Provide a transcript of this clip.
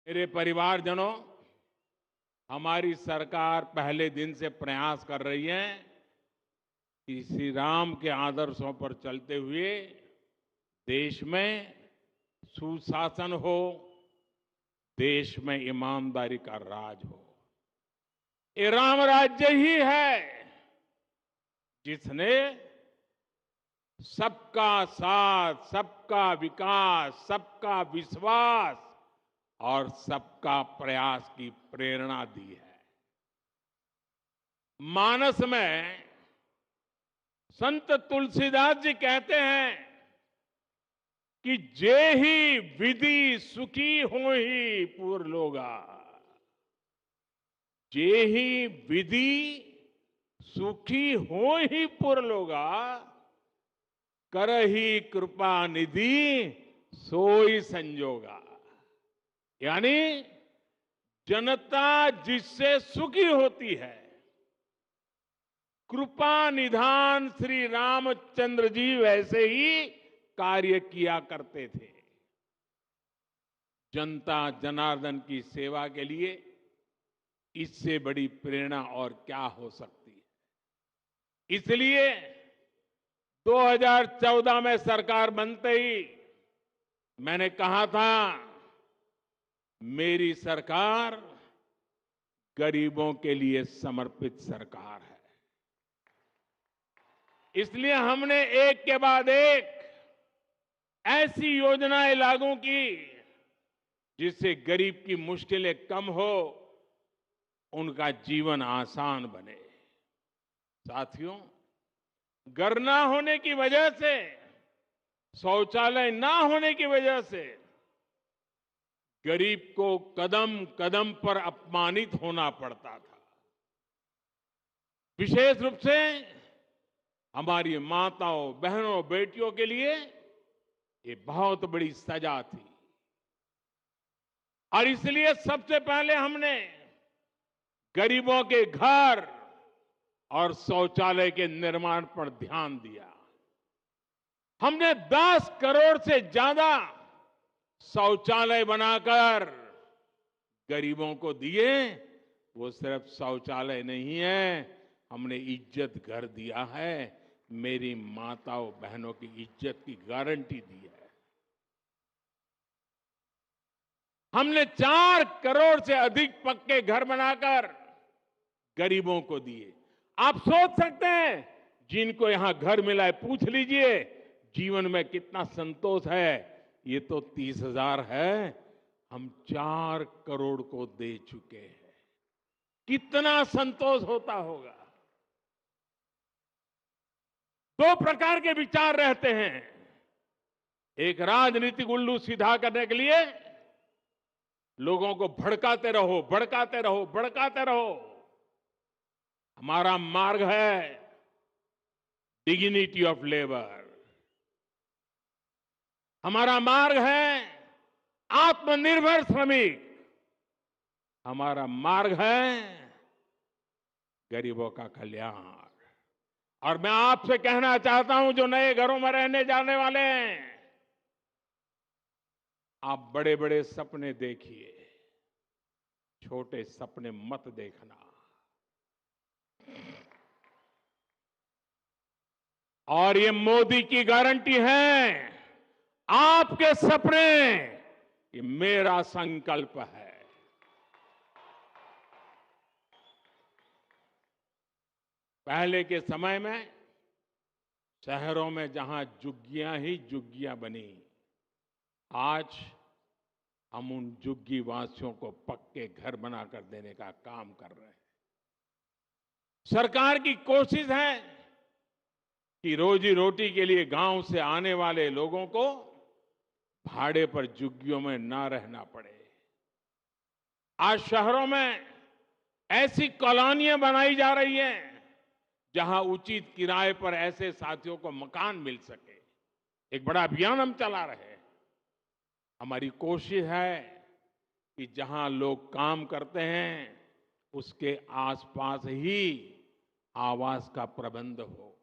मेरे परिवारजनों, हमारी सरकार पहले दिन से प्रयास कर रही है कि श्री राम के आदर्शों पर चलते हुए देश में सुशासन हो, देश में ईमानदारी का राज हो। ये राम राज्य ही है जिसने सबका साथ, सबका विकास, सबका विश्वास और सबका प्रयास की प्रेरणा दी है। मानस में संत तुलसीदास जी कहते हैं कि जे ही विधि सुखी हो ही पुर लोगा, जे ही विधि सुखी हो ही पुर लोगा, करही कृपा निधि सोई संजोगा। यानी जनता जिससे सुखी होती है, कृपा निधान श्री रामचंद्र जी वैसे ही कार्य किया करते थे। जनता जनार्दन की सेवा के लिए इससे बड़ी प्रेरणा और क्या हो सकती है। इसलिए 2014 में सरकार बनते ही मैंने कहा था, मेरी सरकार गरीबों के लिए समर्पित सरकार है। इसलिए हमने एक के बाद एक ऐसी योजनाएं लागू की जिससे गरीब की मुश्किलें कम हो, उनका जीवन आसान बने। साथियों, घर ना होने की वजह से, शौचालय ना होने की वजह से गरीब को कदम कदम पर अपमानित होना पड़ता था। विशेष रूप से हमारी माताओं, बहनों, बेटियों के लिए ये बहुत बड़ी सजा थी। और इसलिए सबसे पहले हमने गरीबों के घर और शौचालय के निर्माण पर ध्यान दिया। हमने 10 करोड़ से ज्यादा शौचालय बनाकर गरीबों को दिए। वो सिर्फ शौचालय नहीं है, हमने इज्जत घर दिया है, मेरी माताओं बहनों की इज्जत की गारंटी दी है। हमने 4 करोड़ से अधिक पक्के घर बनाकर गरीबों को दिए। आप सोच सकते हैं, जिनको यहां घर मिला है, पूछ लीजिए जीवन में कितना संतोष है। ये तो 30,000 है, हम 4 करोड़ को दे चुके हैं। कितना संतोष होता होगा। 2 प्रकार के विचार रहते हैं। एक, राजनीतिक उल्लू सीधा करने के लिए लोगों को भड़काते रहो, भड़काते रहो, भड़काते रहो। हमारा मार्ग है डिग्निटी ऑफ लेबर। हमारा मार्ग है आत्मनिर्भर श्रमिक। हमारा मार्ग है गरीबों का कल्याण। और मैं आपसे कहना चाहता हूं, जो नए घरों में रहने जाने वाले हैं, आप बड़े बड़े सपने देखिए, छोटे सपने मत देखना। और ये मोदी की गारंटी है, आपके सपने ये मेरा संकल्प है। पहले के समय में शहरों में जहां झुग्गियां ही झुग्गियां बनी, आज हम उन झुग्गी वासियों को पक्के घर बनाकर देने का काम कर रहे हैं। सरकार की कोशिश है कि रोजी रोटी के लिए गांव से आने वाले लोगों को भाड़े पर झुग्गियों में ना रहना पड़े। आज शहरों में ऐसी कॉलोनियां बनाई जा रही हैं जहां उचित किराए पर ऐसे साथियों को मकान मिल सके। एक बड़ा अभियान हम चला रहे हैं। हमारी कोशिश है कि जहां लोग काम करते हैं उसके आसपास ही आवास का प्रबंध हो।